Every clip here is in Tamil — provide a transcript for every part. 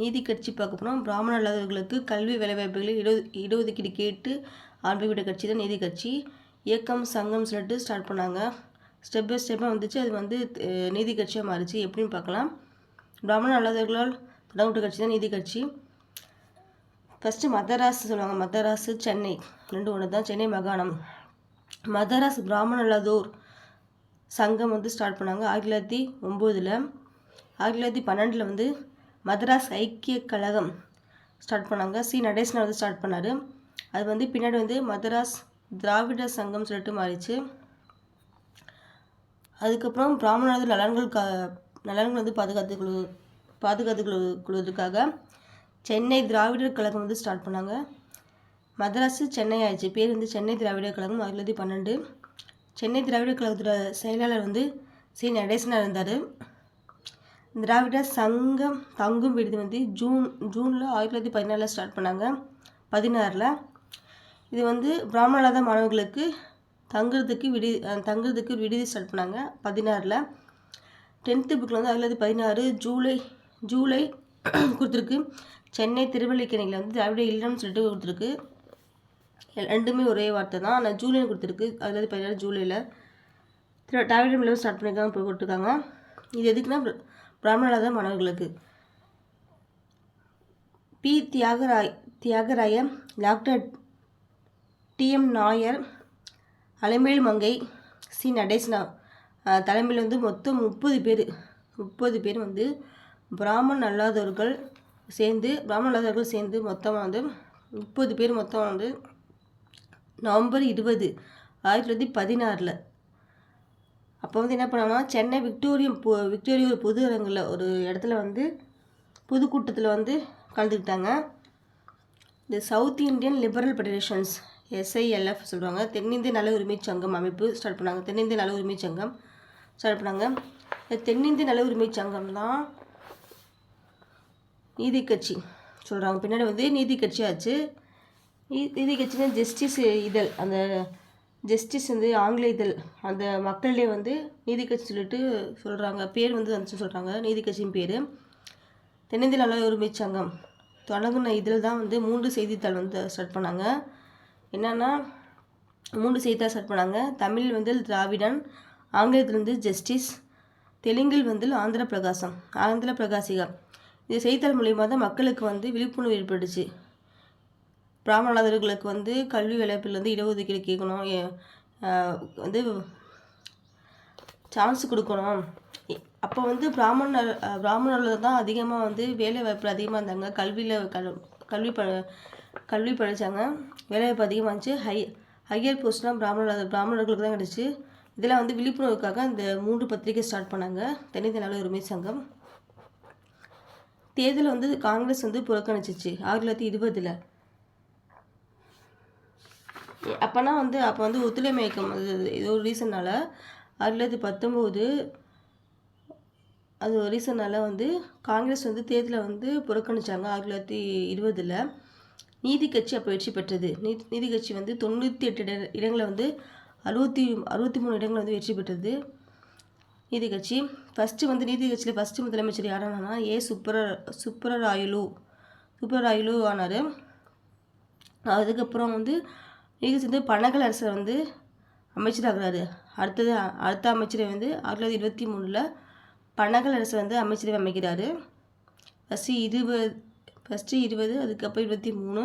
நீதி கட்சி பார்க்க போனால் பிராமண அல்லாதவர்களுக்கு கல்வி வேலைவாய்ப்புகளில் இடஒதுக்கீடு கேட்டு ஆரம்பிக்கப்பட்ட கட்சி தான் நீதி கட்சி. இயக்கம் சங்கம் சொல்லிட்டு ஸ்டார்ட் பண்ணாங்க. ஸ்டெப் பை ஸ்டெப்பாக வந்துச்சு. அது வந்து நீதி கட்சியாக மாறிச்சு. எப்படின்னு பார்க்கலாம். பிராமண அல்லாதவர்களால் தொடங்கப்பட்ட கட்சி தான் நீதி கட்சி. ஃபஸ்ட்டு மதராஸ் சொல்லுவாங்க. மதராஸ் சென்னை ரெண்டு ஒன்று தான். சென்னை மாகாணம். மதராஸ் பிராமண அல்லாதோர் சங்கம் வந்து ஸ்டார்ட் பண்ணாங்க 1909. 1912 வந்து மதராஸ் ஐக்கிய கழகம் ஸ்டார்ட் பண்ணாங்க. நடேசனார் வந்து ஸ்டார்ட் பண்ணார். அது வந்து பின்னாடி வந்து மதராஸ் திராவிட சங்கம் சொல்லிட்டு மாறிச்சு. அதுக்கப்புறம் பிராமணர்கள் நலன்கள் வந்து பாதுகாத்துக்கொள்வதற்காக சென்னை திராவிடர் கழகம் வந்து ஸ்டார்ட் பண்ணாங்க. மதராஸ் சென்னை ஆயிடுச்சு. பேர் வந்து சென்னை திராவிடர் கழகம் 1912. சென்னை திராவிடர் கழகத்தோட செயலாளர் வந்து நடேசனார் இருந்தார். திராவிட சங்கம் தங்கும் விடுதி வந்து ஜூனில் 1914 ஸ்டார்ட் பண்ணாங்க. 16 இது வந்து பிராமண அல்லாத மாணவர்களுக்கு தங்குறதுக்கு விடுதி ஸ்டார்ட் பண்ணாங்க. 16 10th புக்கில் வந்து 1916 ஜூலை கொடுத்துருக்கு. சென்னை திருவல்லிக்கேணியில் வந்து திராவிட இல்லம்னு சொல்லிட்டு கொடுத்துருக்கு. ரெண்டுமே ஒரே வார்த்தை தான். ஆனால் ஜூலைன்னு கொடுத்துருக்கு. 1916 ஜூலையில் திராவிட இல்லம் ஸ்டார்ட் பண்ணியிருக்காங்க கொடுத்துருக்காங்க. இது எதுக்குன்னா பிராமண அல்லாத மாணவர்களுக்கு. P Theagaraya, doctor TM Nair, Alamelu Mangai, நடேசனா தலைமையில் வந்து மொத்தம் 30 பேர் வந்து பிராமண அல்லாதவர்கள் சேர்ந்து மொத்தமாக வந்து 30 பேர் மொத்தம் வந்து நவம்பர் 20, 1916 அப்போ வந்து என்ன பண்ணாங்கன்னா சென்னை விக்டோரியா பொது அரங்கில் ஒரு இடத்துல வந்து பொதுக்கூட்டத்தில் வந்து கலந்துக்கிட்டாங்க. இந்த south Indian liberal federations SILF சொல்லுவாங்க. தென்னிந்திய நல உரிமை சங்கம் அமைப்பு ஸ்டார்ட் பண்ணாங்க. தென்னிந்திய நல உரிமை சங்கம் ஸ்டார்ட் பண்ணாங்க. தென்னிந்திய நல உரிமை சங்கம் தான் நீதி கட்சி சொல்கிறாங்க. பின்னாடி வந்து நீதி கட்சி ஆச்சு. நீதி கட்சினா ஜஸ்டிஸ் இதழ், அந்த ஜஸ்டிஸ் வந்து ஆங்கில இதழ், அந்த மக்களிடையே வந்து நீதி கட்சி சொல்லிட்டு சொல்கிறாங்க. பேர் வந்து வந்துச்சு சொல்கிறாங்க. நீதி கட்சியின் பேர். தென்னிந்திய நல உரிமை சங்கம் தொடங்கின இதில் தான் வந்து 3 செய்தித்தாள் வந்து ஸ்டார்ட் பண்ணாங்க. என்னென்னா 3 செய்தித்தாள் ஸ்டார்ட் பண்ணாங்க. தமிழ் வந்து திராவிடன், ஆங்கிலத்தில் வந்து ஜஸ்டிஸ், தெலுங்கில் வந்து ஆந்திர பிரகாசிகா. இது செய்தித்தாள் மூலியமாக தான் மக்களுக்கு வந்து விழிப்புணர்வு ஏற்பட்டுச்சு. பிராமண அல்லாதவர்களுக்கு வந்து கல்வி வேலைவாய்ப்பில் வந்து இடஒதுக்கீடு கேட்கணும், வந்து சான்ஸ் கொடுக்கணும். அப்போ வந்து பிராமணர்கள் தான் அதிகமாக வந்து வேலை வாய்ப்பில் அதிகமாக இருந்தாங்க. கல்வி படித்தாங்க. வேலைவாய்ப்பு அதிகமாக இருந்துச்சு. ஹையர் போஸ்ட்லாம் பிராமணர்களுக்கு தான் கிடச்சி. இதெல்லாம் வந்து விழிப்புணர்வுக்காக இந்த 3 பத்திரிகை ஸ்டார்ட் பண்ணாங்க. தென்னிந்திய நல உரிமை சங்கம். தேர்தல் வந்து காங்கிரஸ் வந்து புறக்கணிச்சிச்சு 1920. அப்போ வந்து ஒத்துழைமை இயக்கம் ஏதோ ஒரு ரீசனால் 1919 அது ஒரு ரீசனால் வந்து காங்கிரஸ் வந்து தேர்தலை வந்து புறக்கணித்தாங்க 1920. நீதி கட்சி அப்போ வெற்றி பெற்றது. நீதி கட்சி வந்து 98 இடங்களை வந்து 63 இடங்களை வந்து வெற்றி பெற்றது நீதி கட்சி. ஃபஸ்ட்டு வந்து நீதி கட்சியில் ஃபஸ்ட்டு முதலமைச்சர் யாரானா சுப்பராயலு ஆனார். அதுக்கப்புறம் வந்து நீதி கட்சி வந்து பனகல் அரசர் வந்து அமைச்சராகிறாரு. அடுத்த அமைச்சரை வந்து 1923 பனகல் அரசர் வந்து அமைச்சரவை அமைக்கிறாரு. ஃபஸ்ட்டு 20 அதுக்கப்புறம் 23.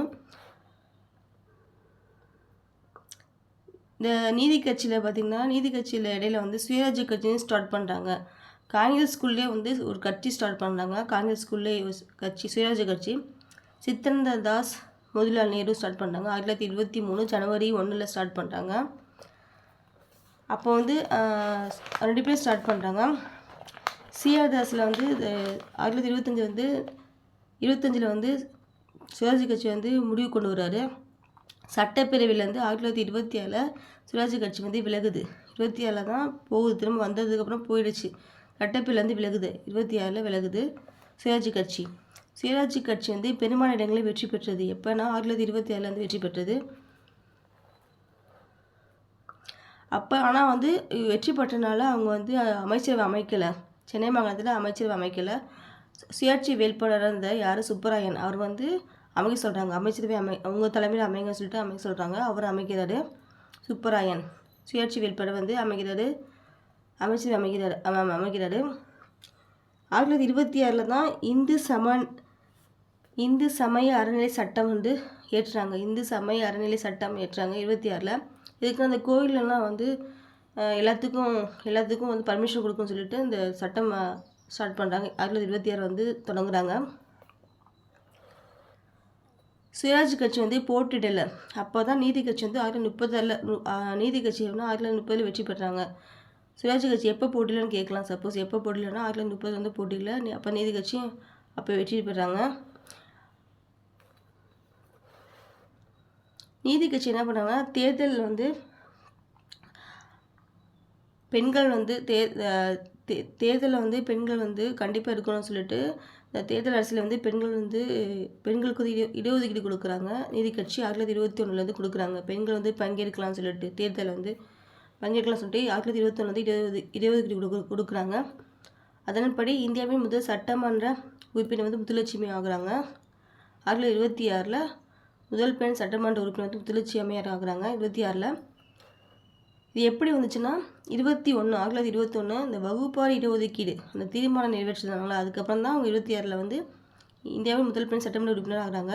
இந்த நீதி கட்சியில் பார்த்திங்கன்னா நீதி கட்சியில் இடையில வந்து சுயராஜ்ய கட்சியும் ஸ்டார்ட் பண்ணுறாங்க. காங்கிரஸ் ஸ்கூல்லே வந்து ஒரு கட்சி ஸ்டார்ட் பண்ணுறாங்க. காங்கிரஸ் ஸ்கூல்லே கட்சி சுயராஜ்ய கட்சி சித்தரஞ்சன் தாஸ் மோதிலால் நேரு ஸ்டார்ட் பண்ணுறாங்க. 1923 ஜனவரி 1 ஸ்டார்ட் பண்ணுறாங்க. அப்போ வந்து 2 பேர் ஸ்டார்ட் பண்ணுறாங்க. CR தாஸில் வந்து 1925 வந்து சுயராஜ்ய கட்சி வந்து முடிவு கொண்டு வர்றாரு. சட்டப்பேரவையிலேருந்து 1927 சுயராஜ்ய கட்சி வந்து விலகுது. 27 தான் போகுது. திரும்ப வந்ததுக்கப்புறம் போயிடுச்சு. சட்டப்பேரவையிலேருந்து விலகுது. 27 விலகுது சுயராஜ்ய கட்சி. சுயராஜ்ய கட்சி வந்து பெரும்பாலான இடங்களில் வெற்றி பெற்றது. எப்போனா 1927 வெற்றி பெற்றது. அப்போ ஆனால் வந்து வெற்றி பெற்றனால அவங்க வந்து அமைச்சரவை அமைக்கலை. சென்னை மாகாணத்தில் அமைச்சரவை அமைக்கலை. சுயாட்சி வேட்பாளராக இருந்த யார் சுப்பராயன் அவர் வந்து அமைக்க சொல்கிறாங்க. அமைச்சரவை அவங்க தலைமையில் அமைங்கன்னு சொல்லிட்டு அமைக்க சொல்கிறாங்க. அவர் அமைக்கிறாரு. சுப்பராயன் சுயாட்சி வேட்பாளர் வந்து அமைக்கிறாரு. அமைச்சரவை அமைக்கிறாரு. 1926 தான் இந்து சமய அறநிலை சட்டம் வந்து ஏற்றுறாங்க. இந்து சமய அறநிலை சட்டம் ஏற்றுறாங்க 26. இதுக்கு அந்த கோயிலெல்லாம் வந்து எல்லாத்துக்கும் வந்து பர்மிஷன் கொடுக்குன்னு சொல்லிட்டு இந்த சட்டம் ஸ்டார்ட் பண்ணுறாங்க. 1926 வந்து தொடங்குறாங்க. சுயராஜ் கட்சி வந்து போட்டிடலை. அப்போ தான் நீதி கட்சி வந்து 1930 நீதி கட்சி வந்து 1930 வெற்றி பெற்றாங்க. சுயராஜ் கட்சி எப்போ போட்டிடலன்னு கேட்கலாம். சப்போஸ் எப்போ போட்டிடலன்னா 1930 வந்து போட்டியில் அப்போ நீதி கட்சி அப்போ வெற்றி பெறாங்க. நீதி கட்சி என்ன பண்ணாங்கன்னா தேர்தல் வந்து பெண்கள் வந்து தேர்தலில் வந்து பெண்கள் வந்து கண்டிப்பாக இருக்கணும்னு சொல்லிட்டு இந்த தேர்தல் அரசியல் வந்து பெண்களுக்கு வந்து இடஒதுக்கீடு கொடுக்குறாங்க. நீதி கட்சி 1921 கொடுக்குறாங்க. பெண்கள் வந்து பங்கேற்கலாம்னு சொல்லிட்டு தேர்தலில் வந்து பங்கேற்கலாம்னு சொல்லிட்டு 1921 வந்து இடஒதுக்கீடு கொடுக்குறாங்க. அதன்படி இந்தியாவின் முதல் சட்டமன்ற உறுப்பினர் வந்து முத்துலட்சுமி ஆகுறாங்க. 1926 முதல் பெண் சட்டமன்ற உறுப்பினர் வந்து முத்துலட்சுமி அம்மையார் ஆகுறாங்க 26. இது எப்படி வந்துச்சுன்னா 1921 இந்த வகுப்பார் இடஒதுக்கீடு அந்த தீர்மானம் நிறைவேற்றினாங்களா, அதுக்கப்புறம் தான் அவங்க 26 வந்து இந்தியாவின் முதல் பெண் சட்டமன்ற உறுப்பினர் ஆகிறாங்க.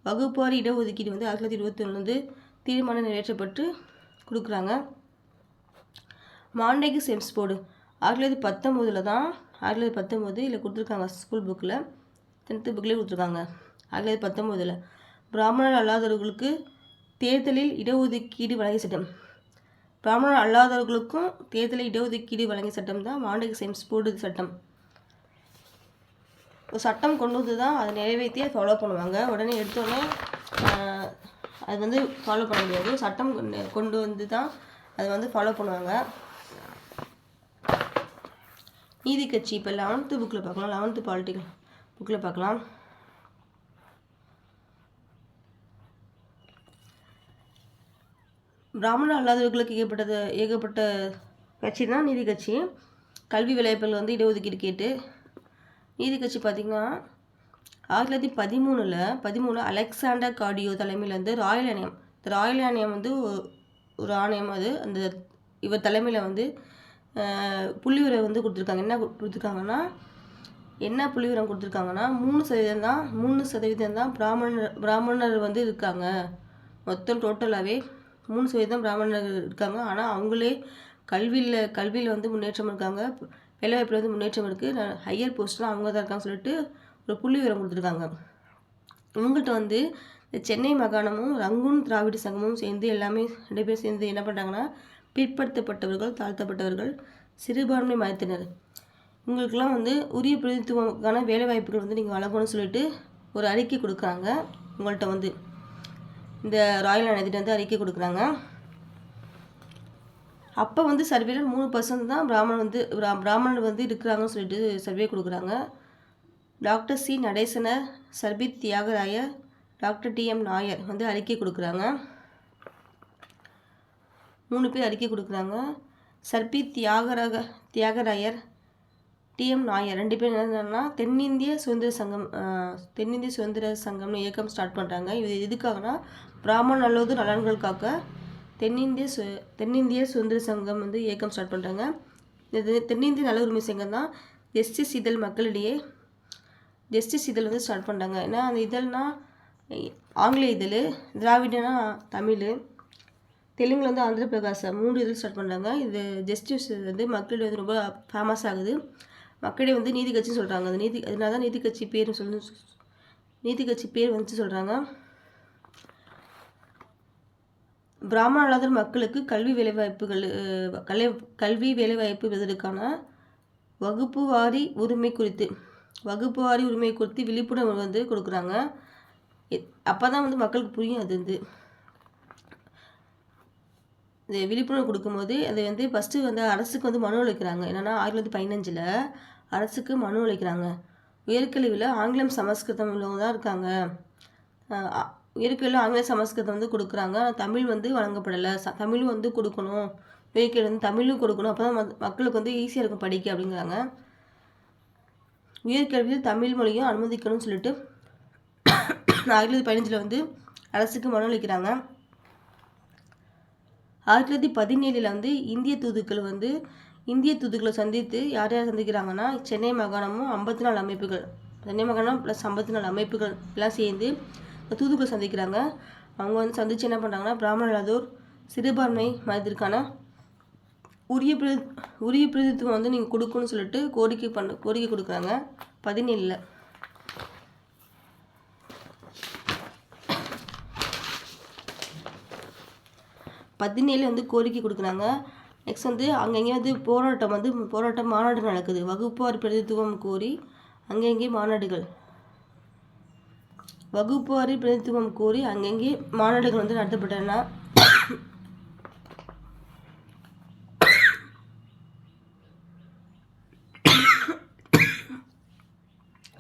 வகுப்பார் இடஒதுக்கீடு வந்து 1921 வந்து தீர்மானம் நிறைவேற்றப்பட்டு கொடுக்குறாங்க. மாண்டேகு செம்ஸ் போர்டு 1919 தான் 1919 இதில் கொடுத்துருக்காங்க. ஸ்கூல் புக்கில் 10th புக்லேயே கொடுத்துருக்காங்க. 1919 பிராமணர் அல்லாதவர்களுக்கு தேர்தலில் இடஒதுக்கீடு வழங்கிய சட்டம். பிராமணர் அல்லாதவர்களுக்கும் தேர்தலில் இடஒதுக்கீடு வழங்கிய சட்டம் தான் மாண்டேகு செம்ஸ் போர்டு சட்டம். ஒரு சட்டம் கொண்டு வந்து தான் அதை நிறைவேற்றி ஃபாலோ பண்ணுவாங்க. உடனே எடுத்தோடனே அது வந்து ஃபாலோ பண்ண முடியாது. சட்டம் கொண்டு வந்து தான் அதை வந்து ஃபாலோ பண்ணுவாங்க. நீதி கட்சி இப்போ 11th புக்கில் பார்க்கலாம். 11th பாலிட்டிக்கல் புக்கில் பார்க்கலாம். பிராமணர் அல்லாதவர்களுக்கு ஏகப்பட்ட கட்சி தான் நீதி கட்சி. கல்வி விளையாப்பில் வந்து இடஒதுக்கீடு கேட்டு நீதி கட்சி பார்த்திங்கன்னா 1913 அலெக்சாண்டர் கார்டியோ தலைமையில் வந்து ராயல் ஆணையம். இந்த ராயல் ஆணையம் வந்து ஒரு ஆணையம். அது அந்த இவர் தலைமையில் வந்து புள்ளிவிவரம் வந்து கொடுத்துருக்காங்க. என்ன புள்ளிவிவரம் கொடுத்துருக்காங்கன்னா 3% தான் பிராமணர் வந்து இருக்காங்க. மொத்தம் டோட்டலாகவே 3% பிராமணர்கள் இருக்காங்க. ஆனால் அவங்களே கல்வியில் வந்து முன்னேற்றம் இருக்காங்க. வேலைவாய்ப்பில் வந்து முன்னேற்றம் இருக்குது. ஹையர் போஸ்ட்லாம் அவங்க தான் இருக்காங்கன்னு சொல்லிட்டு ஒரு புள்ளி விவரம் கொடுத்துருக்காங்க. இவங்கள்ட்ட வந்து சென்னை மாகாணமும் ரங்கூன் திராவிட சங்கமும் சேர்ந்து எல்லாமே 2 பேரும் சேர்ந்து என்ன பண்ணுறாங்கன்னா பிற்படுத்தப்பட்டவர்கள், தாழ்த்தப்பட்டவர்கள், சிறுபான்மை மதத்தினர் இவங்களுக்கெல்லாம் வந்து உரிய பிரதித்துவமான வேலைவாய்ப்புகள் வந்து நீங்கள் வழங்கணும்னு சொல்லிட்டு ஒரு அறிக்கை கொடுக்குறாங்க. உங்கள்கிட்ட வந்து இந்த ராயல் ஆணையத்திட்ட வந்து அறிக்கை கொடுக்குறாங்க. அப்போ வந்து சர்வேல 3% தான் பிராமணர் வந்து இருக்கிறாங்கன்னு சொல்லிட்டு சர்வே கொடுக்குறாங்க. Doctor C Natesanar, சர்பித் Thyagarayar, doctor TM Nair வந்து அறிக்கை கொடுக்குறாங்க. 3 பேர் அறிக்கை கொடுக்குறாங்க. சர்பித் தியாகராயர், TM நாயர் 2 பேர் என்னன்னா தென்னிந்திய சுதந்திர சங்கம்னு இயக்கம் ஸ்டார்ட் பண்ணுறாங்க. இது எதுக்காகனா பிராமணர் அல்லது நலன்களுக்காக தென்னிந்திய சுதந்திர சங்கம் வந்து இயக்கம் ஸ்டார்ட் பண்ணுறாங்க. இது தென்னிந்திய நல உரிமை சங்கம் தான் ஜஸ்டிஸ் இதழ் மக்களிடையே ஜஸ்டிஸ் இதழ் வந்து ஸ்டார்ட் பண்ணுறாங்க. ஏன்னா அந்த இதழ்னா ஆங்கில இதழ், திராவிடனா தமிழ், தெலுங்குல வந்து ஆந்திர பிரகாசம் 3 இதழ் ஸ்டார்ட் பண்ணுறாங்க. இது ஜஸ்டிஸ் வந்து மக்களிடையே வந்து ரொம்ப ஃபேமஸ் ஆகுது. மக்களிடையே வந்து நீதி கட்சின்னு சொல்கிறாங்க. அதனால தான் நீதி கட்சி பேர் வந்து சொல்கிறாங்க. பிராமண அல்லாத மக்களுக்கு கல்வி வேலைவாய்ப்பு பெறுவதற்கான வகுப்பு வாரி உரிமை குறித்து விழிப்புணர்வு வந்து கொடுக்குறாங்க. அப்போ தான் வந்து மக்களுக்கு புரியும். அது வந்து இந்த விழிப்புணர்வு கொடுக்கும்போது அது வந்து ஃபஸ்ட்டு வந்து அரசுக்கு வந்து மனு அளிக்கிறாங்க. என்னென்னா 1915 அரசுக்கு மனு அளிக்கிறாங்க. உயர்கல்வியில் ஆங்கிலம் சமஸ்கிருதம் உள்ளவங்க தான் இருக்காங்க. உயர்கல்வியில் ஆங்கில சமஸ்கிருதம் வந்து கொடுக்குறாங்க. தமிழ் வந்து வழங்கப்படலை. தமிழும் வந்து கொடுக்கணும். உயர்கல்வி வந்து தமிழும் கொடுக்கணும். அப்போ தான் மக்களுக்கு வந்து ஈஸியாக இருக்கும் படிக்க அப்படிங்கிறாங்க. உயர்கல்வியில் தமிழ் மொழியும் அனுமதிக்கணும்னு சொல்லிட்டு 1915 வந்து அரசுக்கு மனு அளிக்கிறாங்க. 1917 வந்து இந்திய தூதுக்களை சந்தித்து யார் யார் சந்திக்கிறாங்கன்னா, சென்னை மாகாணமும் 54 அமைப்புகள், சென்னை மாகாணம் ப்ளஸ் 54 அமைப்புகள் எல்லாம் சேர்ந்து தூதுக்களை சந்திக்கிறாங்க. அவங்க வந்து சந்தித்து என்ன பண்ணுறாங்கன்னா, பிராமணர் சிறுபான்மை மதத்திற்கான உரிய பிரதித்துவம் வந்து நீங்கள் கொடுக்கணும்னு சொல்லிட்டு கோரிக்கை கொடுக்குறாங்க 17. 17 வந்து கோரிக்கை கொடுக்குறாங்க. நெக்ஸ்ட் வந்து அங்கங்கே வந்து போராட்டம் மாநாடு நடக்குது. வகுப்புவாரி பிரதித்துவம் கோரி அங்கங்கே மாநாடுகள் வந்து நடத்தப்பட்டன.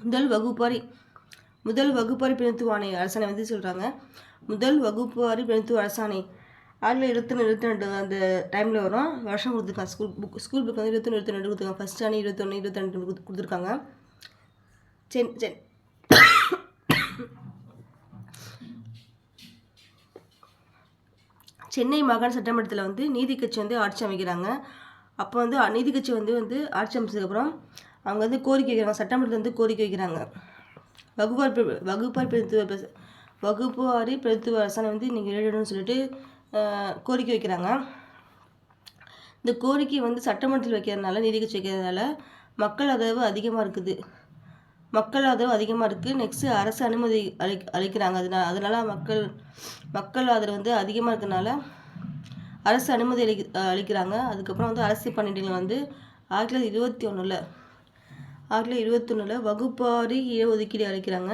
முதல் வகுப்பாரி பிரதித்துவ ஆணை அரசாணை வந்து சொல்கிறாங்க. முதல் வகுப்பாரி பிரதித்துவ அரசாணை 1922 அந்த டைமில் வரும். வருஷம் கொடுத்துருக்காங்க. ஸ்கூல் புக் வந்து 21-22 கொடுத்துருக்காங்க. ஃபஸ்ட் ஆணை 21-22 கொடுத்துருக்காங்க. சென்னை மாகாண சட்டமன்றத்தில் வந்து நீதி கட்சி வந்து ஆட்சி அமைக்கிறாங்க. அப்போ வந்து நீதி கட்சி வந்து ஆட்சி அமைச்சதுக்கப்புறம் அவங்க வந்து கோரிக்கை வைக்கிறாங்க. சட்டமன்றத்தில் வந்து கோரிக்கை வைக்கிறாங்க. வகுப்புவாரி பிரதித்துவ அரசாணை வந்து நீங்கள் எழுதணும்னு சொல்லிட்டு கோரிக்கை வைக்கிறாங்க. இந்த கோரிக்கை வந்து சட்டமன்றத்தில் வைக்கிறதுனால, நீதி கட்சி வைக்கிறதுனால மக்கள் ஆதரவு அதிகமாக இருக்குது. நெக்ஸ்ட்டு அரசு அனுமதி அளிக்கிறாங்க. அதனால மக்கள் ஆதரவு வந்து அதிகமாக இருக்கிறதுனால அரசு அனுமதி அளிக்கிறாங்க. அதுக்கப்புறம் வந்து அரசு பணியிடங்கள் வந்து 1921 வகுப்பாரி இடஒதுக்கீடு அளிக்கிறாங்க.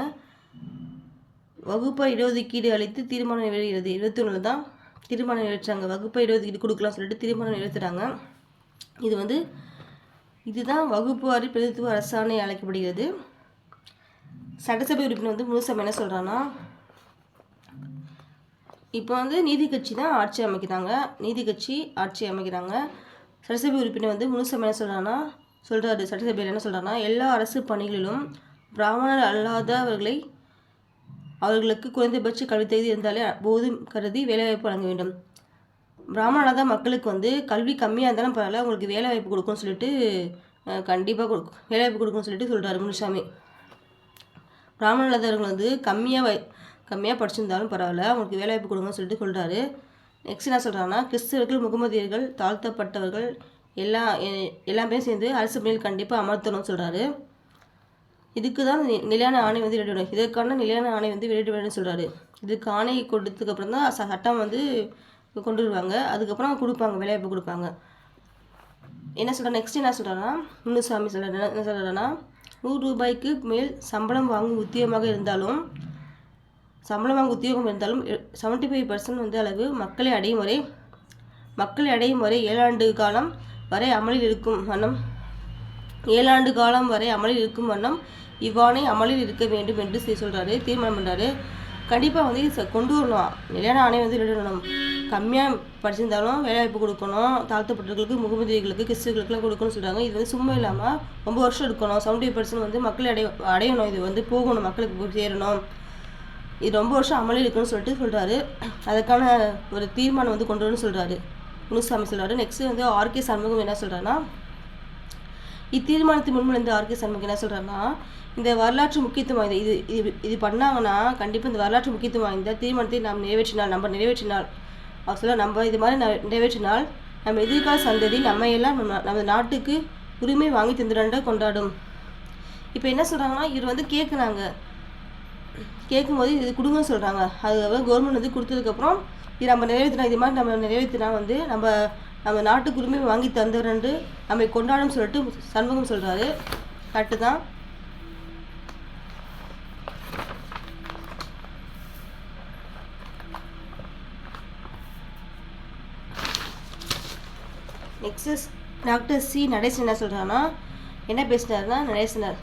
வகுப்பாரி இடஒதுக்கீடு அளித்து தீர்மானம் நிறைவேறுகிறது. 21 தான் தீர்மானம் நிறைவேற்றாங்க. வகுப்பாரி இடஒதுக்கீடு கொடுக்கலாம் சொல்லிட்டு தீர்மானம் நிறைவேற்றுறாங்க. இதுதான் வகுப்புவாரி பிரதித்துவ அரசாணை அழைக்கப்படுகிறது. சட்டசபை உறுப்பினர் வந்து முனுசாமி என்ன சொல்கிறான்னா, இப்போ வந்து நீதி கட்சி தான் ஆட்சி அமைக்கிறாங்க. சட்டசபை உறுப்பினர் வந்து முனுசாமி என்ன சட்டசபையில் என்ன சொல்கிறான்னா, எல்லா அரசு பணிகளிலும் பிராமணர் அவர்களுக்கு குறைந்தபட்ச கல்வி தகுதி இருந்தாலே போதும் கருதி வேலைவாய்ப்பு வழங்க வேண்டும். பிராமணராத மக்களுக்கு வந்து கல்வி கம்மியாக இருந்தாலும் பரவாயில்ல, உங்களுக்கு வேலைவாய்ப்பு கொடுக்கும்னு சொல்லிட்டு கண்டிப்பாக வேலைவாய்ப்பு கொடுக்கும்னு சொல்லிட்டு சொல்கிறாரு முனுசாமி. பிராமணராதவர்கள் வந்து கம்மியாக படிச்சிருந்தாலும் பரவாயில்ல, அவங்களுக்கு வேலைவாய்ப்பு கொடுங்கன்னு சொல்லிட்டு சொல்கிறாரு. நெக்ஸ்ட் என்ன சொல்கிறாங்கன்னா, கிறிஸ்தவர்கள், முகமதியர்கள், தாழ்த்தப்பட்டவர்கள் எல்லாமே சேர்ந்து அரசு பணியில் கண்டிப்பாக அமர்த்தணும்னு சொல்கிறாரு. இதுக்கு தான் நிலையான ஆணை வந்து வெளியிடணும். இதற்கான நிலையான ஆணை வந்து வெளியிட வேணும்னு சொல்கிறாரு. இதுக்கு ஆணை கொடுத்ததுக்கப்புறம் தான் சட்டம் வந்து கொண்டு வருவாங்க. அதுக்கப்புறம் வேலைவாய்ப்பு கொடுப்பாங்க. நெக்ஸ்ட் என்ன சொல்கிறான்னா, முனுசாமி என்ன சொல்கிறான்னா, 100 ரூபாய்க்கு மேல் சம்பளம் வாங்கும் உத்தியோகம் இருந்தாலும் 75% வந்து அளவு மக்களை அடையும் வரை 7 ஆண்டு காலம் வரை அமலில் இருக்கும் வண்ணம் இவ்வாணை அமலில் இருக்க வேண்டும் என்று சொல்கிறாரு. தீர்மானம் பண்ணுறாரு. கண்டிப்பாக வந்து கொண்டு வரணும். நிலையான ஆணை வந்து வெளியிடணும். கம்மியாக படிச்சிருந்தாலும் வேலைவாய்ப்பு கொடுக்கணும். தாழ்த்தப்பட்டவர்களுக்கு, முகமதியர்களுக்கு, கிறிஸ்துவர்களுக்குலாம் கொடுக்கணும்னு சொல்கிறாங்க. இது வந்து சும்மா இல்லாமல் ரொம்ப வருஷம் இருக்கணும். 75% வந்து மக்களை அடையணும். இது வந்து போகணும், மக்களுக்கு போய் சேரணும். இது ரொம்ப வருஷம் அமலில் இருக்குன்னு சொல்கிறாரு. அதுக்கான ஒரு தீர்மானம் வந்து கொண்டு வரணும்னு சொல்கிறாரு முனுசாமி சொல்கிறாரு. நெக்ஸ்ட்டு வந்து ஆர்கே சண்முகம் என்ன சொல்கிறாருன்னா, இத்தீர்மானத்தை முன்மொழிந்த ஆர்கே சண்முகம் என்ன சொல்கிறாருன்னா, இந்த வரலாற்று முக்கியத்துவம் வாய்ந்த இது பண்ணாங்கன்னா கண்டிப்பாக இந்த வரலாற்று முக்கியத்துவம் வாய்ந்த தீர்மானத்தை நம்ம நிறைவேற்றினால் அவர் சொல்ல, நம்ம இது மாதிரி நிறைவேற்றினால் நம்ம எதிர்கால சந்ததி நம்ம நாட்டுக்கு உரிமை வாங்கி தந்துடாண்ட கொண்டாடும். இப்போ என்ன சொல்கிறாங்கன்னா, இவர் வந்து கேட்கும்போது இது கொடுங்கன்னு சொல்கிறாங்க. அது கவர்மெண்ட் வந்து கொடுத்ததுக்கப்புறம் இது நம்ம நிறைவேற்றினா வந்து நம்ம நாட்டுக்கு உரிமை வாங்கி தந்துடுறேன்ட்டு நம்ம கொண்டாடும் சொல்லிட்டு சண்முகம் சொல்கிறாரு. கரெக்டு தான். நெக்ஸ்ட் டாக்டர் சி நடேசன் என்ன சொல்கிறாங்கன்னா, என்ன பேசினார்னா, நடேசனர்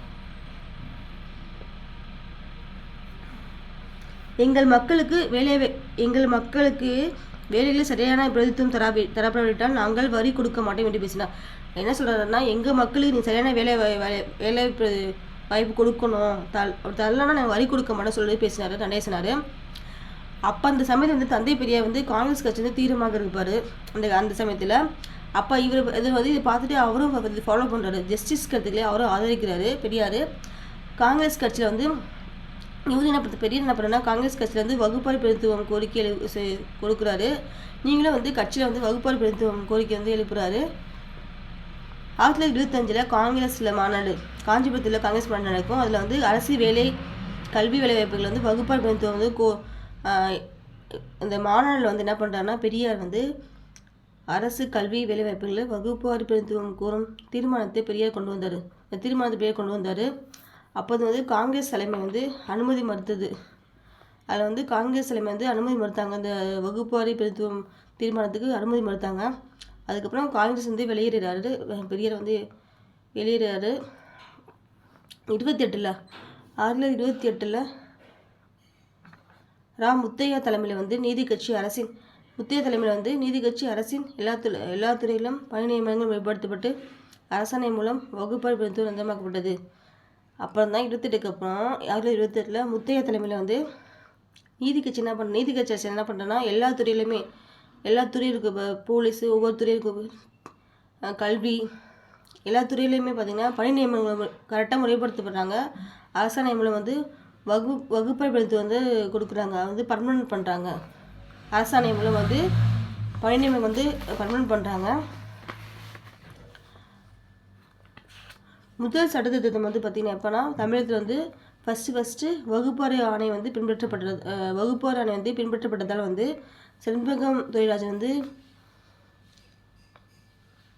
எங்கள் மக்களுக்கு வேலைகளில் சரியான பிரதித்துவம் தரப்படாவிட்டால் நாங்கள் வரி கொடுக்க மாட்டோம் என்று பேசினார். என்ன சொல்கிறாருன்னா, எங்கள் மக்களுக்கு நீ சரியான வாய்ப்பு கொடுக்கணும், தரலன்னா நான் வரி கொடுக்க மாட்டேன்னு சொல்லி பேசினார், நடேசனார். அப்போ அந்த சமயத்தில் வந்து தந்தை பெரியார் வந்து காங்கிரஸ் கட்சி வந்து தீவிரமாக இருப்பார் அந்த சமயத்தில். அப்போ இதை பார்த்துட்டு அவரும் ஃபாலோ பண்ணுறாரு, ஜஸ்டிஸ் கருத்துக்களே அவரும் ஆதரிக்கிறாரு பெரியார். காங்கிரஸ் கட்சியில் வந்து இவர் என்ன பண்ணுறது, பெரியார் என்ன பண்ணுறேன்னா காங்கிரஸ் கட்சியில் வந்து வகுப்பாரி பிரதித்துவம் கோரிக்கை கொடுக்குறாரு. நீங்களும் வந்து கட்சியில் வந்து வகுப்பாரி பிரதித்துவம் கோரிக்கை வந்து எழுப்புறாரு. 1925 காங்கிரஸில் மாநாடு, காஞ்சிபுரத்தில் காங்கிரஸ் மாநாடு நடக்கும். அதில் வந்து அரசு வேலை கல்வி வேலைவாய்ப்புகள் வந்து வகுப்பாரி பிரதித்துவம் வந்து இந்த மாநாட்டில் வந்து என்ன பண்ணுறாருன்னா பெரியார் வந்து அரசு கல்வி வேலைவாய்ப்புகளில் வகுப்பாரி பிரதித்துவம் கூறும் தீர்மானத்தை பெரியார் கொண்டு வந்தார். அப்போது வந்து காங்கிரஸ் தலைமை வந்து அனுமதி மறுத்தது. அதில் வந்து காங்கிரஸ் தலைமை வந்து அனுமதி மறுத்தாங்க, அந்த வகுப்பாரி பிரதித்துவம் தீர்மானத்துக்கு அனுமதி மறுத்தாங்க. அதுக்கப்புறம் காங்கிரஸ் வந்து வெளியேறாரு, பெரியார் வந்து வெளியேறாரு. 1928 முத்தையா தலைமையில் வந்து நீதி கட்சி அரசின் எல்லா துறையிலும் பணி நியமனங்கள் மேம்படுத்தப்பட்டு அரசாணை மூலம் வகுப்பாரி பிரதித்துவம் நிர்ணயமாக்கப்பட்டது. அப்புறம் தான் 28க்கு அப்புறம் 1928 முத்தையா தலைமையில் வந்து நீதி கட்சி அரசு என்ன பண்ணுறேன்னா எல்லா துறையும் இருக்குது, போலீஸு, ஒவ்வொரு துறையும் இருக்குது, கல்வி, எல்லா துறையிலையுமே பார்த்திங்கன்னா பணி நியமனங்கள் கரெக்டாக முறைப்படுத்தப்படுறாங்க. அரசாணை மூலம் வந்து வகுப்பாரி பிரதித்துவம் வந்து கொடுக்குறாங்க, வந்து பர்மனன்ட் பண்ணுறாங்க. அரசாணை மூலம் வந்து பணி நியமனம் வந்து பர்மனன்ட் பண்ணுறாங்க. முதல் சட்டத்திட்டம் வந்து பார்த்திங்கன்னா எப்போனா தமிழகத்தில் வந்து ஃபஸ்ட்டு வகுப்பாரி ஆணை வந்து பின்பற்றப்பட்டதால் வந்து செண்பகம் துரைராஜன் வந்து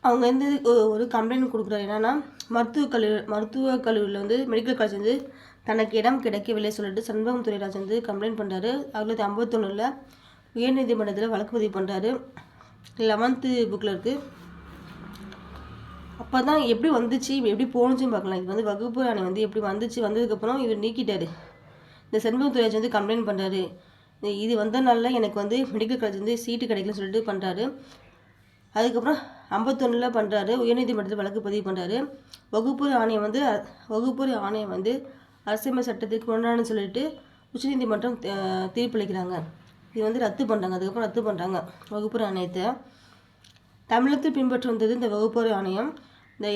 அவங்க வந்து ஒரு கம்ப்ளைண்ட் கொடுக்குறாரு. என்னென்னா மருத்துவக் கல்லூரியில் வந்து மெடிக்கல் காலேஜ் வந்து தனக்கு இடம் கிடைக்கவில்லை சொல்லிட்டு செண்பகம் துரைராஜன் வந்து கம்ப்ளைண்ட் பண்ணுறாரு. 1951 உயர்நீதிமன்றத்தில் வழக்கு பதிவு பண்ணுறாரு. 11th புக்கில் இருக்குது. அப்போ தான் எப்படி வந்துச்சு, எப்படி போணுச்சுன்னு பார்க்கலாம். இது வந்து வகுப்பு ஆணை வந்து எப்படி வந்ததுக்கப்புறம் இவர் நீக்கிட்டார். இந்த செண்பகம் துரைராஜன் வந்து கம்ப்ளைண்ட் பண்ணுறாரு, இது வந்தனால எனக்கு வந்து மெடிக்கல் காலேஜ் வந்து சீட்டு கிடைக்கலன்னு சொல்லிட்டு பண்ணுறாரு. அதுக்கப்புறம் 51 பண்ணுறாரு, உயர்நீதிமன்றத்தில் வழக்கு பதிவு பண்ணுறாரு. வகுப்பு ஆணையம் வந்து அரசியல் சட்டத்துக்கு முரணானு சொல்லிட்டு உச்சநீதிமன்றம் தீர்ப்பளிக்கிறாங்க. இது வந்து ரத்து பண்ணுறாங்க வகுப்பு ஆணையத்தை. தமிழகத்தில் பின்பற்றி வந்தது இந்த வகுப்பாரி ஆணையம். இந்த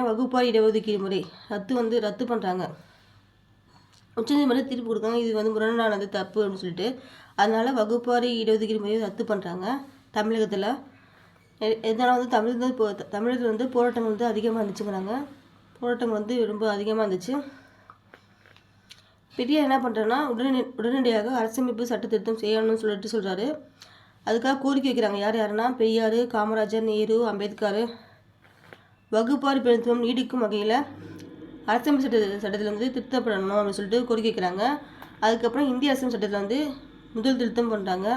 வகுப்பாரி இடஒதுக்கீடு முறை ரத்து பண்ணுறாங்க. உச்சநீதிமன்றம் தீர்ப்பு கொடுக்காங்க, இது வந்து முரணானது, தப்பு அப்படின்னு சொல்லிட்டு. அதனால் வகுப்பாரி இடஒதுக்கீடு முறையை ரத்து பண்ணுறாங்க தமிழகத்தில். இதனால் வந்து தமிழகத்தில் வந்து போராட்டங்கள் வந்து அதிகமாக இருந்துச்சுங்கிறாங்க. போராட்டங்கள் வந்து ரொம்ப அதிகமாக இருந்துச்சு. பெரியார் என்ன பண்ணுறாருன்னா உடனடியாக அரசமைப்பு சட்ட திருத்தம் செய்யணும்னு சொல்கிறாரு. அதுக்காக கோரிக்கை வைக்கிறாங்க. யாருன்னா பெரியார், காமராஜர், நேரு, அம்பேத்கர். வகுப்பாரி பிரதித்துவம் நீடிக்கும் வகையில் அரசமைப்பு சட்டத்தில் வந்து திருத்தப்படணும் அப்படின்னு சொல்லிட்டு கோரிக்கை வைக்கிறாங்க. அதுக்கப்புறம் இந்திய அரசியல் சட்டத்தில் வந்து முதல் திருத்தம் பண்ணுறாங்க.